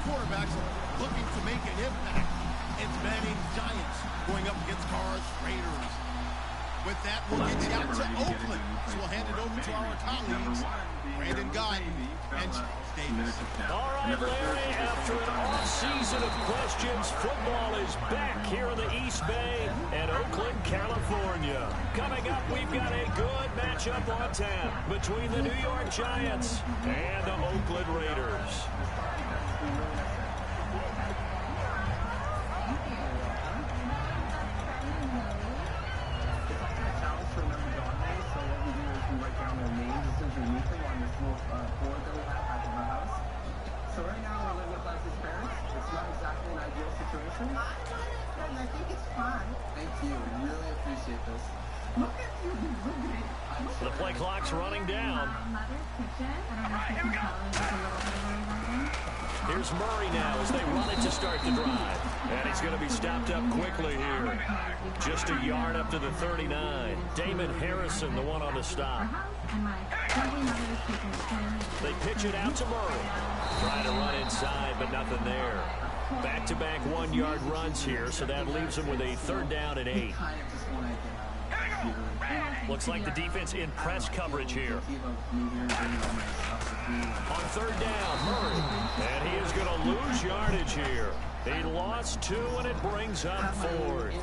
quarterbacks looking to make an impact. It's Manning's Giants going up against Carr's Raiders. With that, we'll get you out to Oakland. So we'll hand it over to our colleagues, Brandon Guyton and Charles Davis. All right, Larry, after an off-season of questions, football is back here in the East Bay and Oakland, California. Coming up, we've got a good matchup on tap between the New York Giants and the Oakland Raiders. So right now we're living with Leslie's parents. It's not exactly an ideal situation. I think it's fine. Thank you. Really appreciate this. Look at you. The play clock's running down. Here's Murray now as they run it to start the drive. And he's going to be stopped up quickly here. Just a yard up to the 39. Damon Harrison, the one on the stop. They pitch it out to Murray. Trying to run inside, but nothing there. Back-to-back one-yard runs here, so that leaves them with a 3rd down and 8. Looks like the defense in press coverage here. On 3rd down, Murray. And he is going to lose yardage here. He lost 2, and it brings up 4th.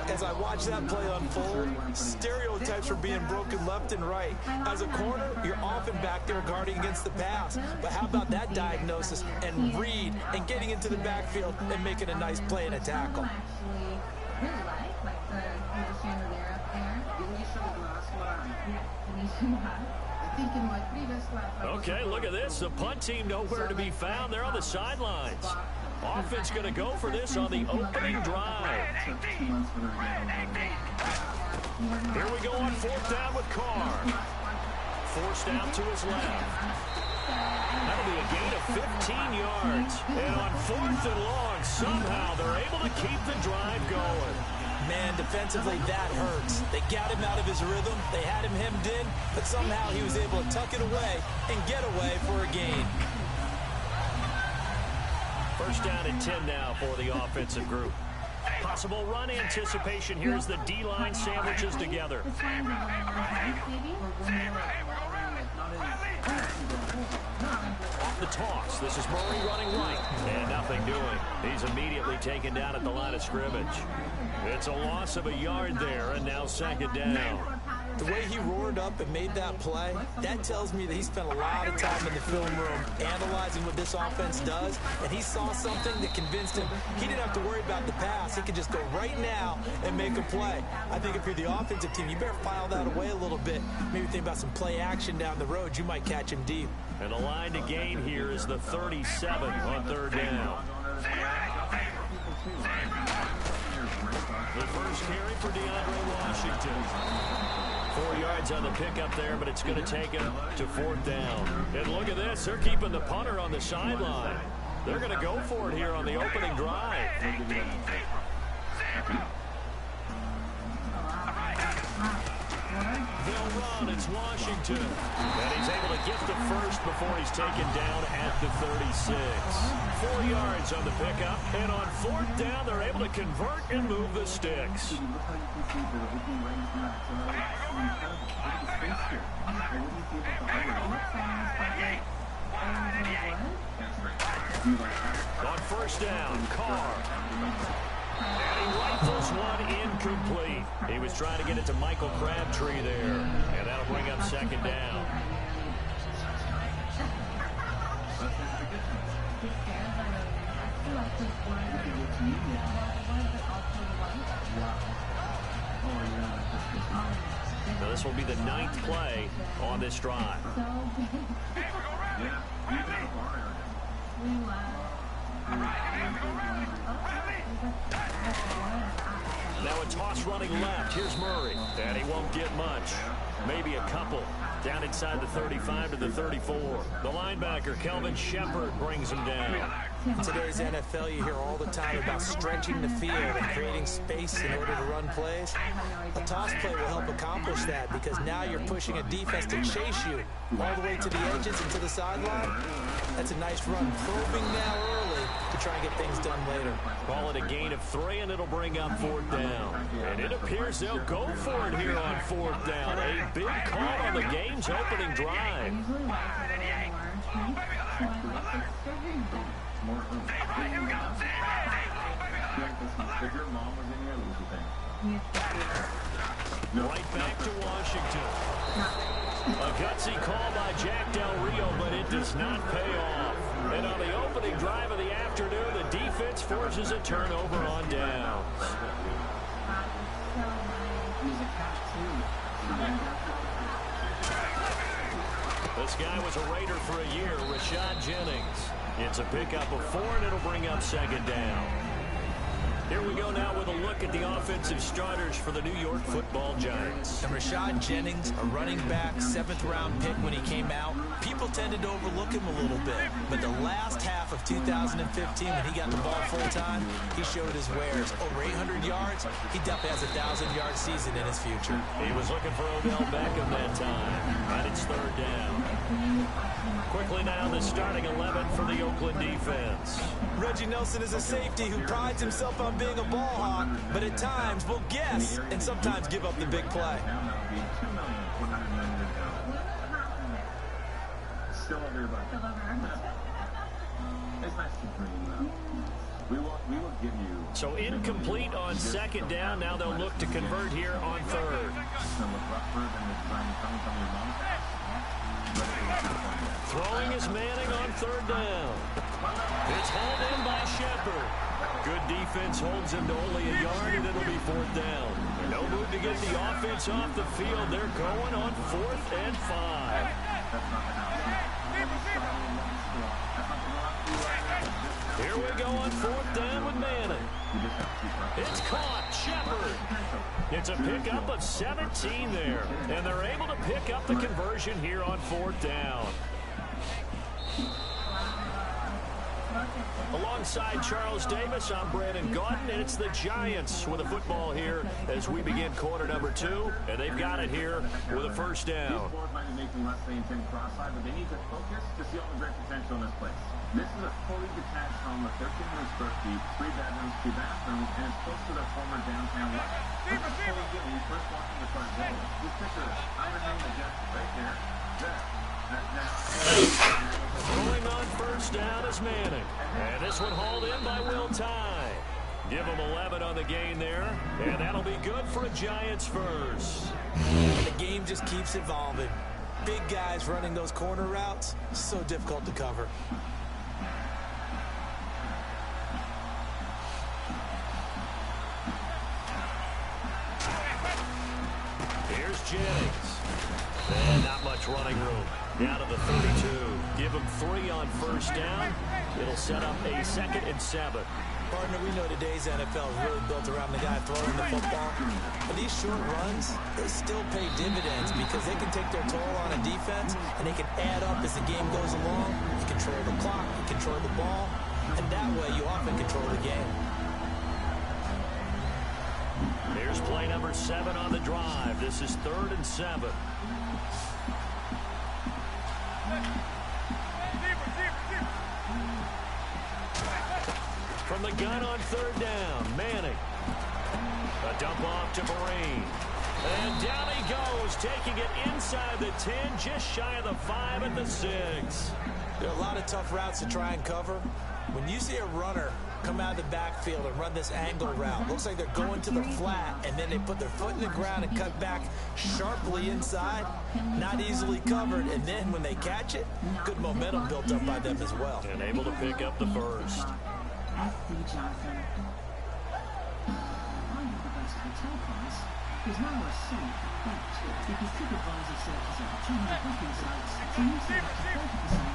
As I watch that play unfold, stereotypes are being broken left and right. As a corner, you're often back there guarding against the pass. But how about that diagnosis and read and getting into the backfield and making a nice play and a tackle? Okay, look at this. The punt team nowhere to be found. They're on the sidelines. Offense going to go for this on the opening drive. Here we go on 4th down with Carr. Forced out to his left. That'll be a gain of 15 yards. And on 4th and long, somehow they're able to keep the drive going. Man, defensively, that hurts. They got him out of his rhythm. They had him hemmed in, but somehow he was able to tuck it away and get away for a gain. 1st down and 10 now for the offensive group. Possible run anticipation here as the D-line sandwiches together. Off the toss. This is Murray running right. And nothing doing. He's immediately taken down at the line of scrimmage. It's a loss of a yard there, and now 2nd down. The way he roared up and made that play, that tells me that he spent a lot of time in the film room analyzing what this offense does, and he saw something that convinced him he didn't have to worry about the pass. He could just go right now and make a play. I think if you're the offensive team, you better file that away a little bit. Maybe think about some play action down the road. You might catch him deep. And the line to gain here is the 37 on 3rd down. The first carry for DeAndre Washington. 4 yards on the pickup there, but it's going to take him to 4th down. And look at this. They're keeping the punter on the sideline. They're going to go for it here on the opening drive. They'll run. It's Washington. And he's able to get the first before he's taken down at the 36. 4 yards on the pickup. And on 4th down, they're able to convert and move the sticks. On 1st down, Carr. And he rifles one incomplete. He was trying to get it to Michael Crabtree there. And that'll bring up 2nd down. Now this will be the 9th play on this drive. Now a toss running left. Here's Murray. And he won't get much. Maybe a couple. Down inside the 35 to the 34. The linebacker, Kelvin Shepard, brings him down. In today's NFL, you hear all the time about stretching the field and creating space in order to run plays. A toss play will help accomplish that because now you're pushing a defense to chase you all the way to the edges and to the sideline. That's a nice run. Probing now early. to try and get things done later. Call it a gain of 3, and it'll bring up 4th down. And it appears they'll go for it here on 4th down. A big call on the game's opening drive. Right back to Washington. A gutsy call by Jack Del Rio, but it does not pay off. And on the opening drive of the afternoon, the defense forces a turnover on downs. This guy was a Raider for a year, Rashad Jennings. It's a pickup of 4, and it'll bring up 2nd down. Here we go now with a look at the offensive starters for the New York Football Giants. And Rashad Jennings, a running back, 7th-round pick when he came out. People tended to overlook him a little bit. But the last half of 2015, when he got the ball full-time, he showed his wares. Over 800 yards, he definitely has a 1,000-yard season in his future. He was looking for Odell Beckham that time. And it's 3rd down. Quickly now, the starting 11 for the Oakland defense. Reggie Nelson is a safety who prides himself on being a ball hawk, but at times will guess and sometimes give up the big play. Still over your butt. It's nice to bring we will give you. So incomplete on 2nd down. Now they'll look to convert here on 3rd. Throwing is Manning on 3rd down. It's hauled in by Shepard. Good defense holds him to only a yard, and it'll be 4th down. No move to get the offense off the field. They're going on 4th and 5. Here we go on 4th down with Manning. It's caught. Shepard. It's a pickup of 17 there. And they're able to pick up the conversion here on 4th down. Alongside Charles Davis, I'm Brandon Gaudin, and it's the Giants with a football here as we begin quarter number 2, and they've got it here with a 1st down. These boards might be making less than 10 cross-side, but they need to focus to see all the great potential in this place. This is a fully detached home with 1,300 square feet, 3 bedrooms, 2 bathrooms, and it's close to their former downtown level. This is fully good when you first walk in the front door. Just picture this. I'm going to hang the jet right there. Throwing on 1st down is Manning. And this one hauled in by Will Tye. Give him 11 on the gain there. And that'll be good for a Giants 1st. And the game just keeps evolving. Big guys running those corner routes, so difficult to cover. Here's Jennings. And not much running room. Down to the 32. Give him 3 on 1st down. It'll set up a 2nd and 7. Partner, we know today's NFL is really built around the guy throwing the football. But these short runs, they still pay dividends because they can take their toll on a defense, and they can add up as the game goes along. You control the clock, you control the ball, and that way you often control the game. Here's play number 7 on the drive. This is 3rd and 7. From the gun on 3rd down, Manning. A dump off to Marine. And down he goes, taking it inside the 10, just shy of the 5 at the 6. There are a lot of tough routes to try and cover. When you see a runner come out of the backfield and run this angle route, looks like they're going to the flat, and then they put their foot in the ground and cut back sharply inside, not easily covered, and then when they catch it, good momentum built up by them as well. And able to pick up the 1st. S.C. Johnson. Find the best hotel price is now a safe bet because TripAdvisor searches out 200 booking sites, so you save up to 30%.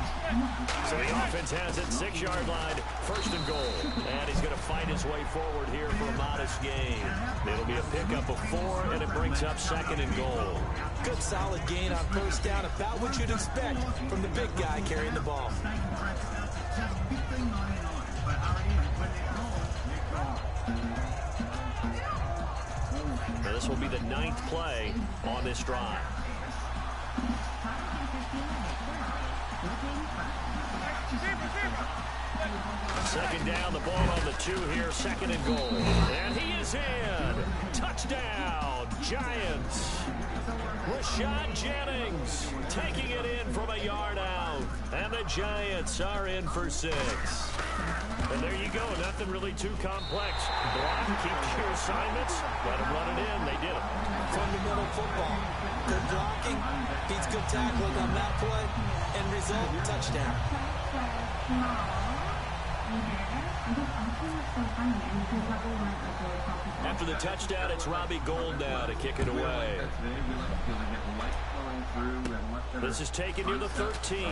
So the offense has it, 6-yard line, 1st and goal. And he's going to fight his way forward here for a modest gain. It'll be a pickup of 4, and it brings up 2nd and goal. Good solid gain on 1st down, about what you'd expect from the big guy carrying the ball. Now this will be the 9th play on this drive. Second down, the ball on the 2 here, second and goal. And he is in. Touchdown, Giants. Rashad Jennings taking it in from a yard out. And the Giants are in for 6. And there you go. Nothing really too complex. Block, keep your assignments, let them run it in. They did it. Fundamental football. Good blocking, beats good tackling on that play, and result, touchdown. After the touchdown, it's Robbie Gould now to kick it away. This is taken near the 13.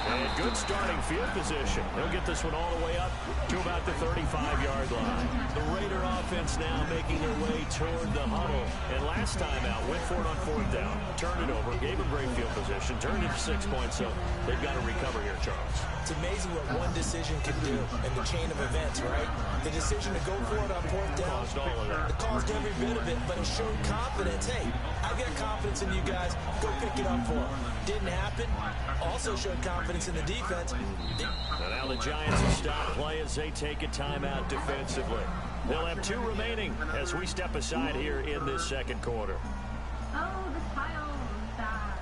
And good starting field position. He'll get this one all the way up to about the 35-yard line. The Raider offense now making their way toward the huddle. And last time out, went for it on 4th down, turned it over, gave him great field position, turned it to 6 points, so they've got to recover here, Charles. It's amazing what one decision can do in the chain of events, right? The decision to go for it on 4th down, Caused all of that. it caused every bit of it, but it showed confidence. Hey, I've got confidence in you guys. Go pick it up for them. Didn't happen. Also showed confidence in the defense. And now the Giants will stop play as they take a timeout defensively. They'll have 2 remaining as we step aside here in this second quarter. Oh, the tile that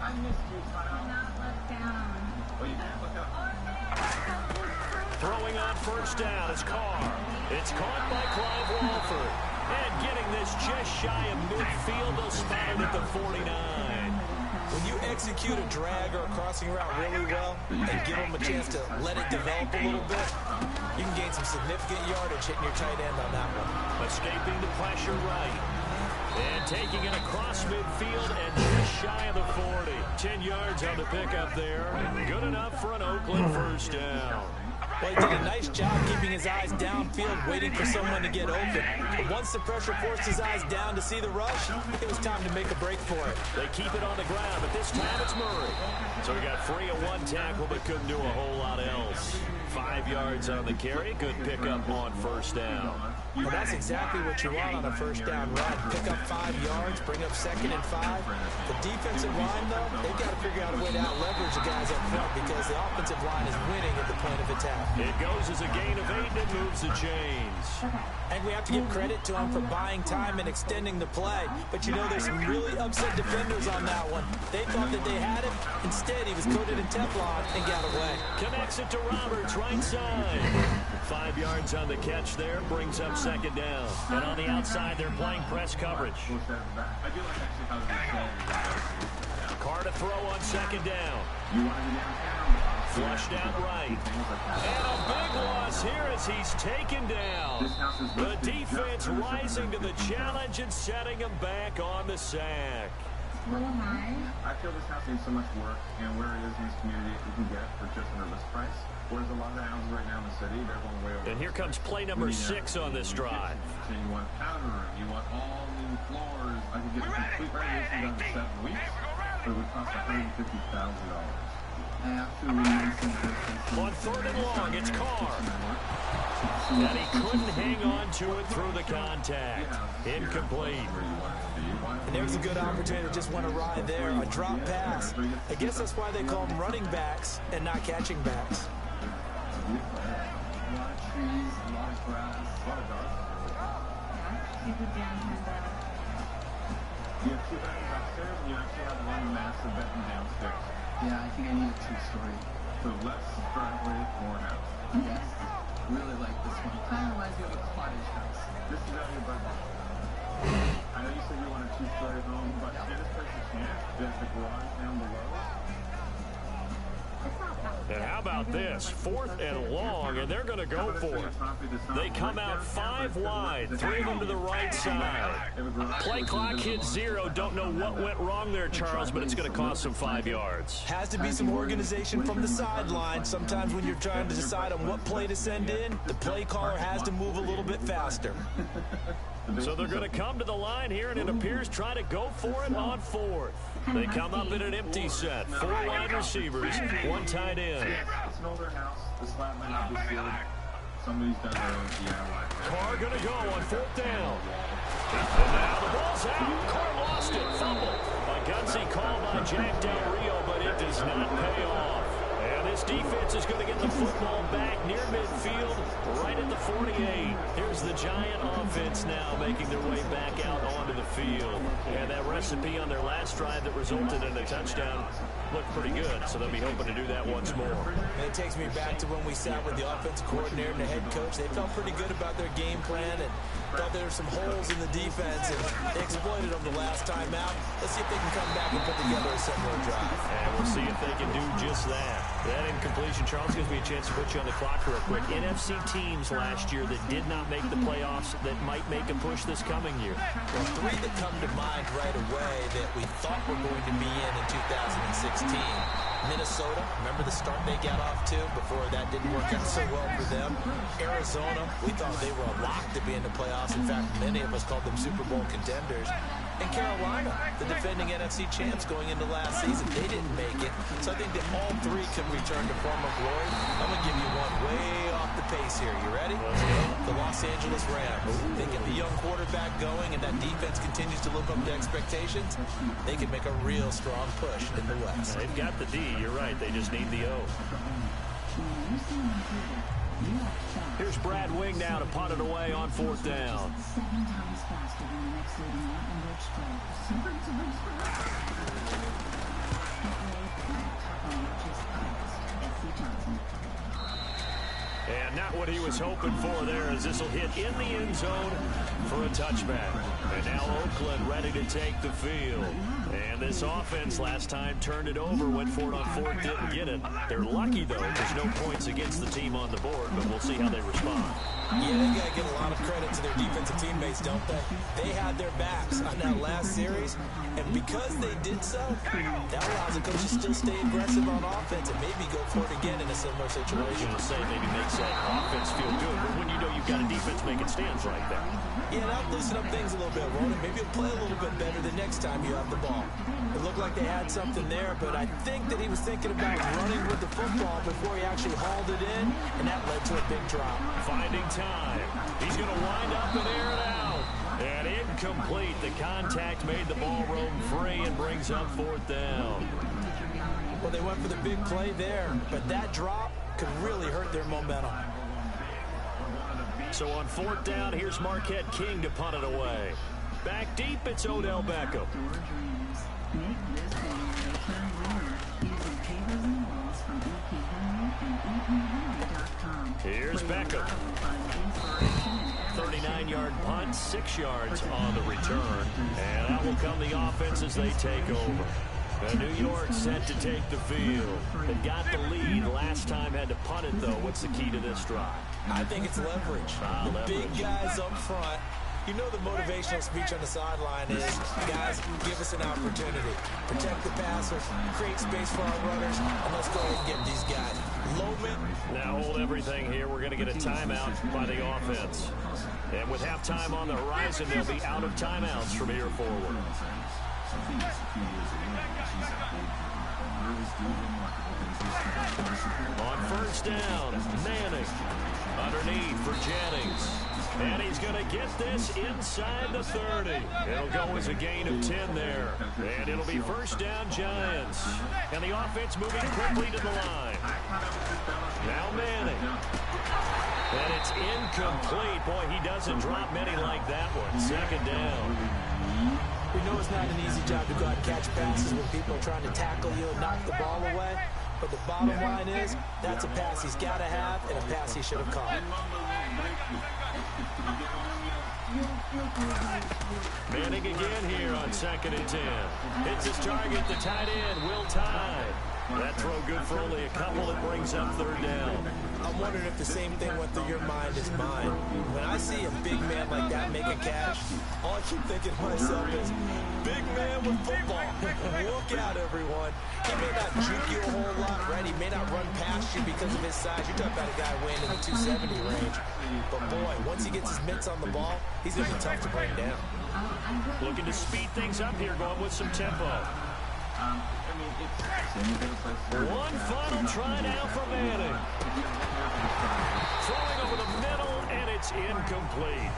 I missed you, Kyle. not left down. Well, you can't look up. Throwing on 1st down is Carr. It's caught by Clive Walford. And getting this just shy of midfield, they'll spot it at the 49. When you execute a drag or a crossing route really well and give them a chance to let it develop a little bit, you can gain some significant yardage hitting your tight end on that one. Escaping the pressure right. And taking it across midfield and just shy of the 40. 10 yards on the pickup there. Good enough for an Oakland 1st down. Well, he did a nice job keeping his eyes downfield, waiting for someone to get open. But once the pressure forced his eyes down to see the rush, it was time to make a break for it. They keep it on the ground, but this time it's Murray. So he got free of 1 tackle, but couldn't do a whole lot else. 5 yards on the carry. Good pickup on 1st down. Well, that's exactly what you want on a 1st down run. Pick up 5 yards, bring up 2nd and 5. The defensive line, though, they've got to figure out a way to out-leverage the guys up front because the offensive line is winning at the point of attack. It goes as a gain of 8 and it moves the chains. And we have to give credit to him for buying time and extending the play. But you know, there's some really upset defenders on that one. They thought that they had him. Instead, he was coated in Teflon and got away. Connects it to Roberts, right side. 5 yards on the catch there, brings up 2nd down. And on the outside, they're playing press coverage. Carr to throw on 2nd down. Flushed out right. And a big loss here as he's taken down. The defense rising to the challenge and setting him back on the sack. I feel this house needs so much work, and where it is in this community, you can get it for just under list price. Whereas a lot of the houses right now in the city, they're going way over. And here comes play number 6 on this drive. So you want powder room, you want all new floors. I could get a complete renovation done in 7 weeks, but it would cost $150,000. On 3rd and long, it's Carr. And he couldn't hang on to it through the contact. Incomplete. And there's a good opportunity to just want to ride there. A drop pass. I guess that's why they call them running backs and not catching backs. A lot of trees, a lot of grass, a lot of dark. You have 2 bedrooms upstairs, and you actually have 1 massive bedroom downstairs. Yeah, I think I need a 2-story. So less driveway, more house. Yes. Really like this one. It kind of reminds me of a cottage house. This is out here by the I know you said you want a 2-story home, but in this place you can't. There's the garage down below. And how about this? 4th and long, and they're going to go for it. They come out 5 wide, 3 of them to the right side. Play clock hit 0. Don't know what went wrong there, Charles, but it's going to cost them 5 yards. Has to be some organization from the sideline. Sometimes when you're trying to decide on what play to send in, the play caller has to move a little bit faster. So they're going to come to the line here, and it appears try to go for it on 4th. They come up in an empty set. 4 wide receivers, 1 tight end. It's an older house. The slab might not be sealed. Somebody's done their own DIY. Carr going to go on 4th down. And now the ball's out. Carr lost it. Fumble. A gutsy call by Jack Del Rio, but it does not pay off. And this defense is going to get the football back near midfield, right at the 48. Here's the Giant offense now making their way back out onto the field. And that recipe on their last drive that resulted in a touchdown looked pretty good, so they'll be hoping to do that once more. And it takes me back to when we sat with the offensive coordinator and the head coach. They felt pretty good about their game plan and thought there were some holes in the defense, and they exploited them the last time out. Let's see if they can come back and put together a similar drive. And we'll see if they can do just that. That incompletion, Charles, gives me a chance to put you on the clock real quick. NFC teams last year that did not make the playoffs that might make a push this coming year. Well, three that come to mind right away that we thought were going to be in 2016. Minnesota, remember the start they got off to before that didn't work out so well for them. Arizona, we thought they were a lock to be in the playoffs. In fact, many of us called them Super Bowl contenders. And Carolina, the defending NFC champs going into last season, they didn't make it. So I think that all three can return to former glory. I'm going to give you one way off the pace here. You ready? The Los Angeles Rams. They get the young quarterback going and that defense continues to live up to expectations. They can make a real strong push in the West. They've got the D. You're right. They just need the O. Here's Brad Wing now to punt it away on 4th down. 7 times faster than the next leading out-and-work stroke. Super to reach for us. And not what he was hoping for there, as this will hit in the end zone for a touchback. And now Oakland ready to take the field. And this offense last time turned it over, went for it on 4th, didn't get it. They're lucky, though. There's no points against the team on the board, but we'll see how they respond. Yeah, they got to give a lot of credit to their defensive teammates, don't they? They had their backs on that last series, and because they did so, that allows the coach to still stay aggressive on offense and maybe go for it again in a similar situation. To say maybe makes that offense feel good, but when you know you've got a defense making stands like that. Yeah, that'll loosen up things a little bit, Ronan. Maybe you'll play a little bit better the next time you have the ball. It looked like they had something there, but I think that he was thinking about running with the football before he actually hauled it in, and that led to a big drop. Finding time. He's going to wind up and air it out. And incomplete. The contact made the ball roam free and brings up 4th down. Well, they went for the big play there, but that drop could really hurt their momentum. So on 4th down, here's Marquette King to punt it away. Back deep, it's Odell Beckham. Here's Beckham. 39-yard punt, 6 yards on the return. And out will come the offense as they take over. New York set to take the field. They got the lead. Last time had to punt it, though. What's the key to this drive? I think it's leverage. The big guys up front. You know the motivational speech on the sideline is, guys, give us an opportunity. Protect the passer, create space for our runners, and let's go ahead and get these guys. Loman. Now hold everything here. We're going to get a timeout by the offense. And with halftime on the horizon, they'll be out of timeouts from here forward. On 1st down, Manning underneath for Jennings. And he's going to get this inside the 30. It'll go as a gain of 10 there. And it'll be 1st down Giants. And the offense moving quickly to the line. Now Manning. And it's incomplete. Boy, he doesn't drop many like that one. 2nd down. We know it's not an easy job to go out and catch passes when people are trying to tackle you and knock the ball away. But the bottom line is, that's a pass he's got to have and a pass he should have caught. Manning again here on 2nd and 10. Hits his target, the tight end, Will Tide. That throw good for only a couple. It brings up 3rd down. I'm wondering if the same thing went through your mind as mine. When I see a big man like that make a catch, all I keep thinking to myself is, big man with football. Look out, everyone. He may not juke you a whole lot, right? He may not run past you because of his size. You're talking about a guy weighing in the 270 range. But, boy, once he gets his mitts on the ball, he's going to be tough to bring down. Looking to speed things up here, going with some tempo. One final try now for Manning. Throwing over the middle, and it's incomplete.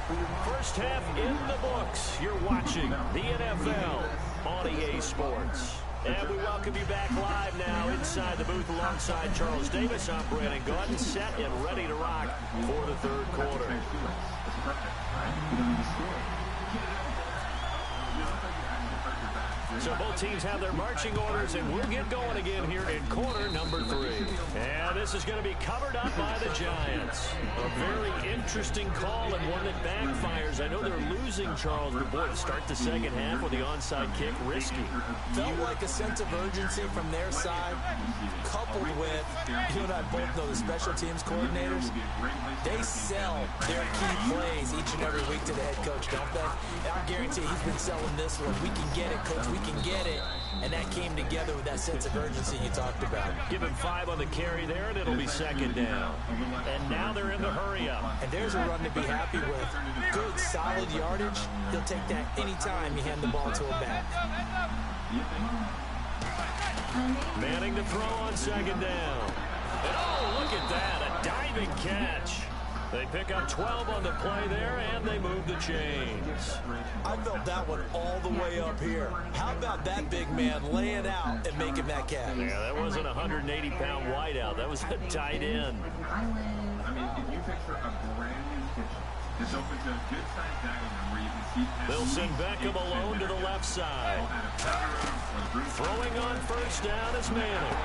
First half in the books. You're watching the NFL on EA Sports. And we welcome you back live now inside the booth alongside Charles Davis. I'm Brandon Gordon, set and ready to rock for the third quarter. So both teams have their marching orders, and we'll get going again here in quarter number 3. And this is going to be covered up by the Giants. A very interesting call and one that backfires. I know they're losing, Charles, but boy, to start the second half with the onside kick, risky. Felt like a sense of urgency from their side, coupled with, you and I both know the special teams coordinators, they sell their key plays each and every week to the head coach, don't they? And I guarantee he's been selling this one. We can get it, coach. We can get it. And that came together with that sense of urgency you talked about. Give him 5 on the carry there, and it'll be second down. And now they're in the hurry-up. And there's a run to be happy with. Good, solid yardage. He'll take that anytime you hand the ball to him back. Manning to throw on second down. And oh, look at that, a diving catch. They pick up 12 on the play there, and they move the chains. I felt that one all the way up here. How about that big man laying out and making that catch? Yeah, that wasn't a 180-pound wideout. That was a tight end. I mean, if you picture a brand new kitchen, this opens a good-sized dining room where you can see... They'll send Beckham alone to the left side. Throwing on first down is Manning.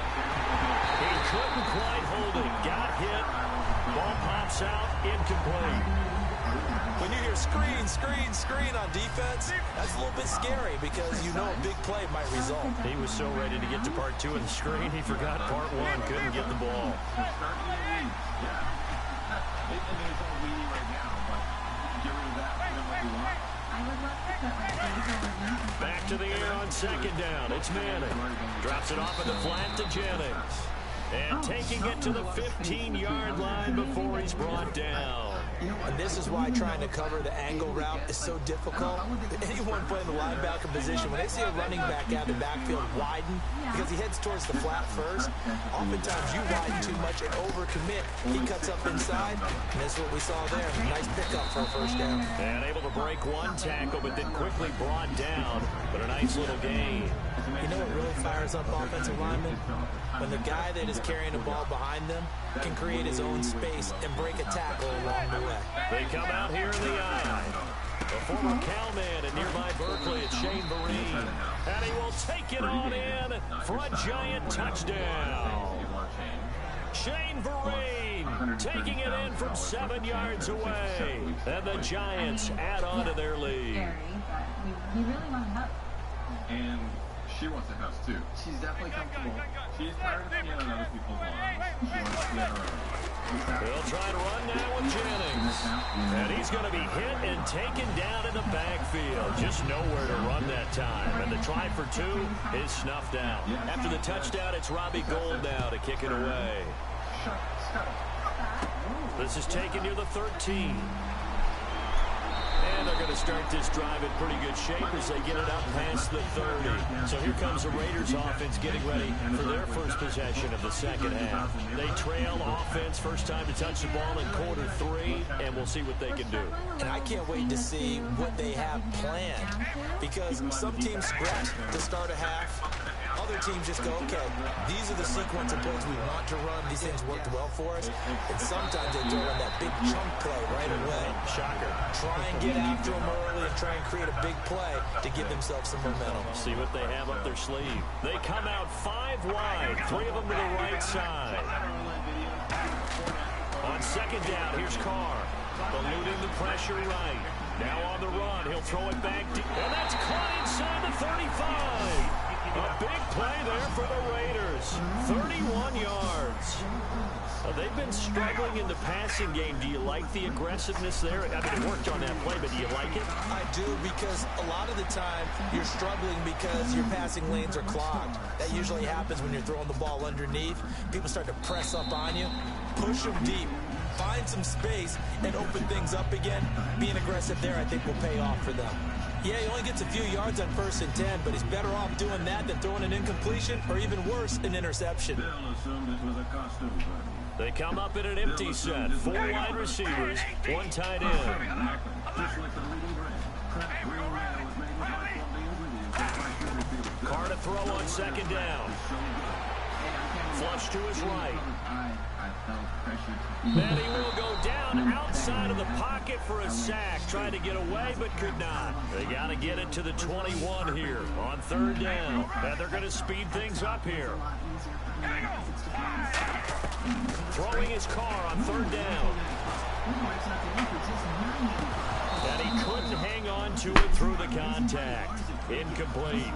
He couldn't quite hold it. Got hit. Ball pops out, incomplete. When you hear screen, screen, screen on defense, that's a little bit scary because you know a big play might result. He was so ready to get to part 2 of the screen, he forgot part 1, couldn't get the ball. Back to the air on second down. It's Manning. Drops it off at the flat to Jennings. And taking it to the 15-yard line before he's brought down. And this is why trying to cover the angle route is so difficult. Anyone playing the linebacker position, when they see a running back out of the backfield widen, because he heads towards the flat first, oftentimes you widen too much and overcommit. He cuts up inside, and that's what we saw there. Nice pickup for a first down. And able to break one tackle, but then quickly brought down. But a nice little gain. You know what really fires up offensive linemen? When the guy that is carrying the ball behind them can create his own space and break a tackle along the way. They come out here in the eye. A former Cowman at nearby Berkeley, it's Shane Vereen. And he will take it on in for a Giant touchdown. Shane Vereen taking it in from 7 yards away. And the Giants add on to their lead. He really wanted help. And she wants a house, too. She's definitely comfortable. She's tired of being on other people's lawns. She wants to be on her own. They'll try to run now with Jennings. And he's going to be hit and taken down in the backfield. Just nowhere to run that time. And the try for 2 is snuffed out. After the touchdown, it's Robbie Gould now to kick it away. This is taken near the 13. And they're going to start this drive in pretty good shape as they get it up past the 30. So here comes the Raiders offense getting ready for their first possession of the second half. They trail offense, first time to touch the ball in quarter 3, and we'll see what they can do. And I can't wait to see what they have planned, because some teams scratch to start a half. Other teams just go, okay, these are the sequence of plays we want to run. These things worked well for us. And sometimes they throw in that big chunk play right away. Shocker. Try and get after them early and try and create a big play to give themselves some momentum. See what they have up their sleeve. They come out 5 wide, 3 of them to the right side. On second down, here's Carr. Eluding the pressure right. Now on the run, he'll throw it back deep. And that's caught inside the 35. A big play there for the Raiders. 31 yards. They've been struggling in the passing game. Do you like the aggressiveness there? I mean, it worked on that play, but do you like it? I do, because a lot of the time you're struggling because your passing lanes are clogged. That usually happens when you're throwing the ball underneath. People start to press up on you. Push them deep. Find some space and open things up again. Being aggressive there, I think, will pay off for them. Yeah, he only gets a few yards on 1st and 10, but he's better off doing that than throwing an incompletion, or even worse, an interception. They come up in an empty set. 4 wide receivers, 1 tight end. Carr to throw on second down. Flush to his right. And he will go down outside of the pocket for a sack. Tried to get away, but could not. They got to get it to the 21 here on third down. And they're going to speed things up here. Throwing his Carr on third down. And he couldn't hang on to it through the contact. Incomplete.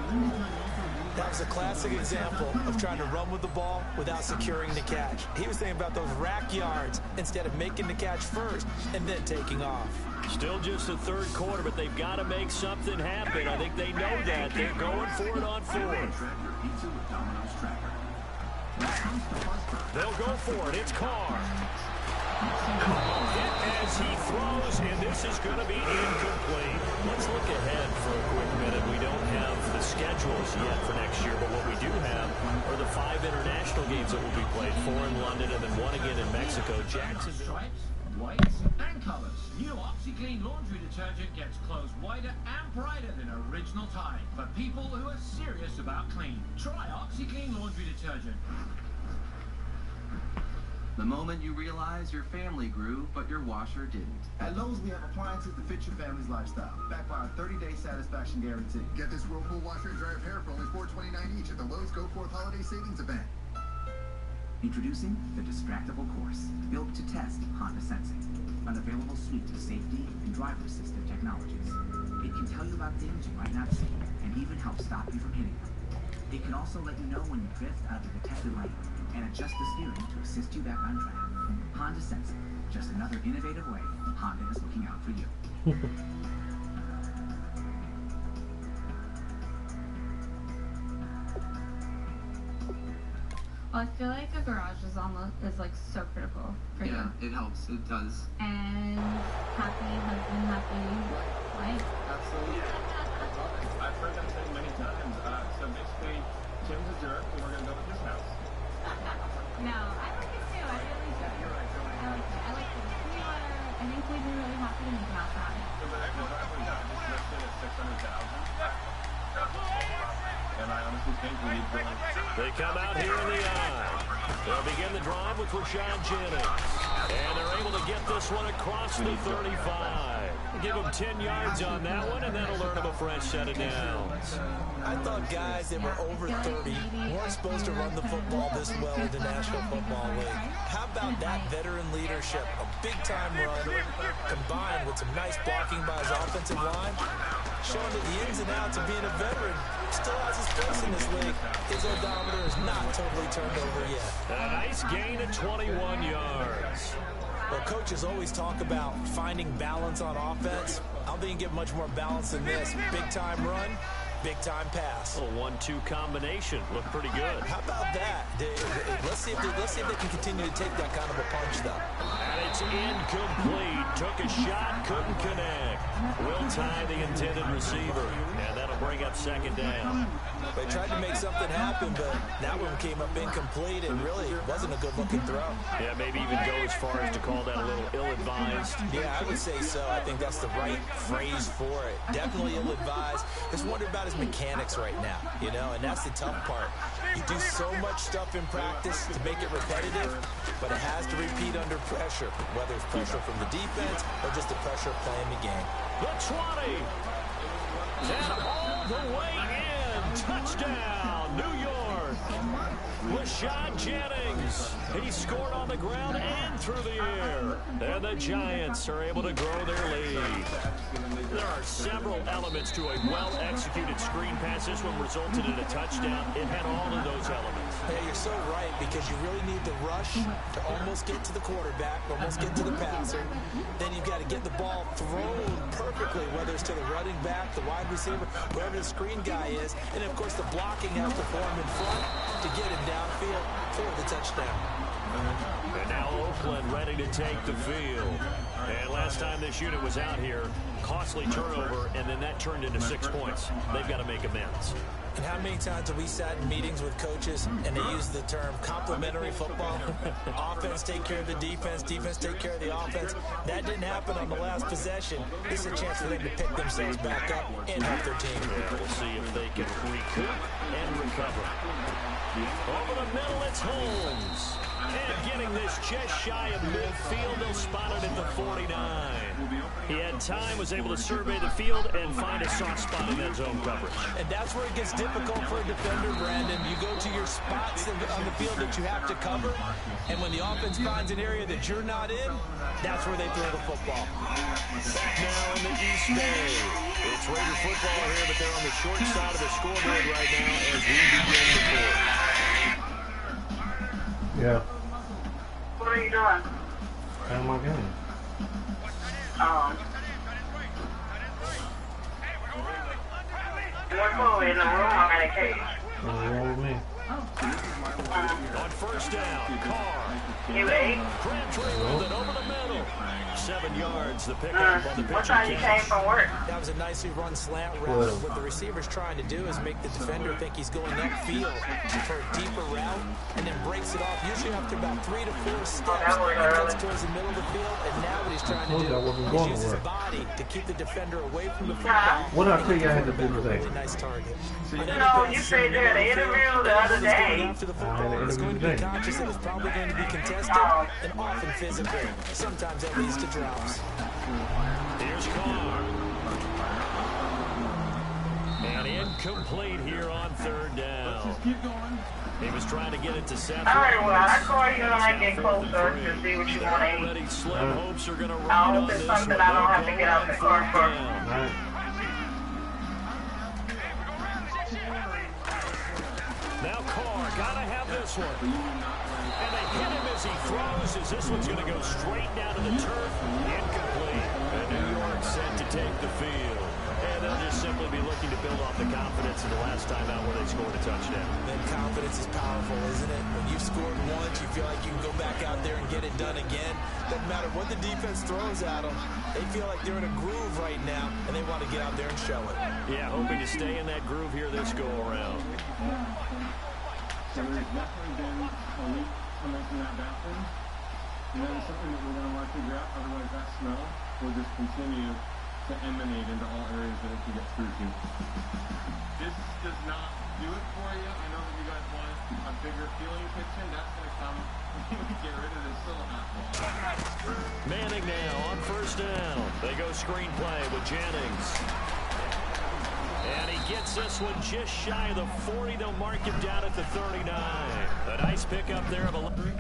That was a classic example of trying to run with the ball without securing the catch. He was thinking about those rack yards instead of making the catch first and then taking off. Still just the third quarter, but they've got to make something happen. I think they know that. They're going for it on fourth. They'll go for it. It's Carr. Hit as he throws, and this is going to be incomplete. Let's look ahead for a quick minute. We don't have the schedules yet for next year, but what we do have are the 5 international games that will be played, 4 in London and then 1 again in Mexico. Jacksonville. Stripes, whites, and colors. New OxyClean laundry detergent gets clothes whiter and brighter than original time for people who are serious about clean. Try OxyClean laundry detergent. The moment you realize your family grew, but your washer didn't. At Lowe's, we have appliances to fit your family's lifestyle, backed by our 30-day satisfaction guarantee. Get this Whirlpool washer and dryer pair for only $4.29 each at the Lowe's Go Forth Holiday Savings Event. Introducing the Distractible Course, built to test Honda Sensing, an available suite of safety and driver-assistive technologies. It can tell you about things you might not see, and even help stop you from hitting them. It can also let you know when you drift out of the detected lane, and adjust the steering to assist you back on track. Honda Sensing, just another innovative way Honda is looking out for you. Well, I feel like a garage is like so critical for you. Yeah, it helps. It does. And happy husband, happy wife. Absolutely. I've heard them say many times. So basically, Tim's a jerk, and we're going to go with his house. No, I like it too. I really do. You're right. I like it. I like the sweetheart. I think we'd be really happy to make him outside. The driveway down is listed at $600,000. And I honestly think we need to... They come out here in the eye. They'll begin the drive with Rashad Jennings. And they're able to get this one across the 35. Give him 10 yards on that one, and that'll earn him a fresh set of downs. I thought guys that were over 30 weren't supposed to run the football this well in the National Football League. How about that veteran leadership? A big-time run combined with some nice blocking by his offensive line, showing that the ins and outs of being a veteran still has his place in this league. His odometer is not totally turned over yet. A nice gain of 21 yards. Well, coaches always talk about finding balance on offense. I don't think you get much more balance than this. Big-time run, big-time pass. A 1-2 combination. Looked pretty good. How about that? Let's see if they can continue to take that kind of a punch, though. And it's incomplete. Took a shot, couldn't connect. Will tie the intended receiver. And that'll bring up second down. They tried to make something happen, but that one came up incomplete and really wasn't a good-looking throw. Yeah, maybe even go as far as to call that a little ill-advised. Yeah, I would say so. I think that's the right phrase for it. Definitely ill-advised. Just wonder about his mechanics right now, you know, and that's the tough part. You do so much stuff in practice to make it repetitive, but it has to repeat under pressure, whether it's pressure from the defense or just the pressure of playing the game. The 20. And all the way in. Touchdown, New York. Rashad Jennings. He scored on the ground and through the air. And the Giants are able to grow their lead. There are several elements to a well-executed screen pass. This one resulted in a touchdown. It had all of those elements. Yeah, you're so right, because you really need the rush to almost get to the quarterback, almost get to the passer. Then you've got to get the ball thrown perfectly, whether it's to the running back, the wide receiver, whoever the screen guy is. And, of course, the blocking has to form in front to get him downfield for the touchdown. And now Oakland ready to take the field. And last time this unit was out here, costly turnover, and then that turned into 6 points. They've got to make amends. And how many times have we sat in meetings with coaches and they use the term complementary football? Offense take care of the defense, defense take care of the offense. That didn't happen on the last possession. This is a chance for them to pick themselves back up and help their team. Yeah, we'll see if they can recoup and recover. Over the middle, it's Holmes. And getting this just shy of midfield, they'll spot it at the 49. He had time, was able to survey the field and find a soft spot in that zone coverage. And that's where it gets difficult for a defender, Brandon. You go to your spots on the field that you have to cover, and when the offense finds an area that you're not in, that's where they throw the football. Back now in the East Bay. It's Raider football here, but they're on the short side of the scoreboard right now as we begin the fourth. Yeah. What are you doing? Playing my game. What movie in the room or in a cage? Roll with me. On first down, Carr. You ate? Crabtree with it over the middle. 7 yards, the pickup on the pitch. What time you came from work? That was a nicely run slant route. What the receiver's trying to do is make the defender think he's going upfield for a deeper route and then breaks it off. Usually after about 3 to 4 steps, he gets towards the middle of the field, and now what he's trying to do is use his body to keep the defender away from the football. What did I tell you I had to do today? A nice target. No, you said you had an interview the other day. After the football, it's going to be conscious and it's probably going to be contested and often physical. Sometimes that leads to drops. Here's Carr. And incomplete here on third down. Just keep going. He was trying to get it to Seth. All right, well, I call you when I get closer to see what you want to eat. Already slim hopes are going to ride I on hope it's this something one. I don't have to get out the car for. Right. Now Carr, gotta have this one. And they hit him as he throws, as this one's going to go straight down to the turf. Incomplete. And New York set to take the field. And they'll just simply be looking to build off the confidence of the last time out where they scored a touchdown. Then confidence is powerful, isn't it? When you've scored once, you feel like you can go back out there and get it done again. Doesn't matter what the defense throws at them. They feel like they're in a groove right now, and they want to get out there and show it. Yeah, hoping to stay in that groove here this go-around. So there's definitely been a leak coming from that bathroom. And that is something that we're going to want to figure out. Otherwise, that smell will just continue to emanate into all areas that it can get through to. This does not do it for you. I know that you guys want a bigger fueling kitchen. That's going to come when we get rid of this little hot wall. Manning now on first down. They go screenplay with Jennings. And he gets this one just shy of the 40. They'll mark him down at the 39. A nice pickup there of 11.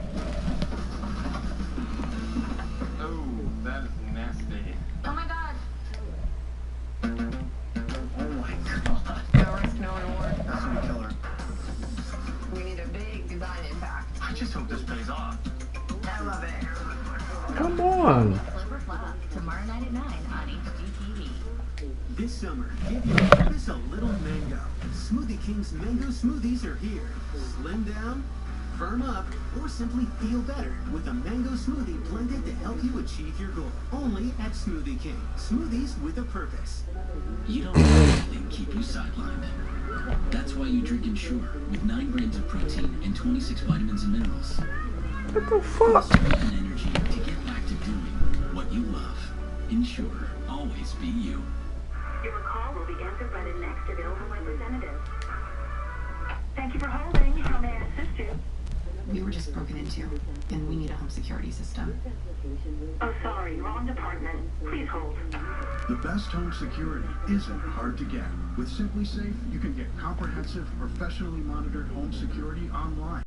Oh, that is nasty. Oh my God. Oh my god. No risk, no reward. That's gonna kill her. We need a big design impact. I just hope this pays off. I love it. Come on. Flipper Flop. Tomorrow night at 9 on HGTV. This summer, give your purpose a little mango. Smoothie King's mango smoothies are here. Slim down, firm up, or simply feel better with a mango smoothie blended to help you achieve your goal. Only at Smoothie King. Smoothies with a purpose. You don't let anything keep you sidelined. That's why you drink Ensure with 9 grams of protein and 26 vitamins and minerals. What the fuck? Strength and energy to get back to doing what you love. Ensure, always be you. Your call will be answered by the next available representative. Thank you for holding. How may I assist you? We were just broken into, and we need a home security system. Oh, sorry. Wrong department. Please hold. The best home security isn't hard to get. With Simply Safe, you can get comprehensive, professionally monitored home security online.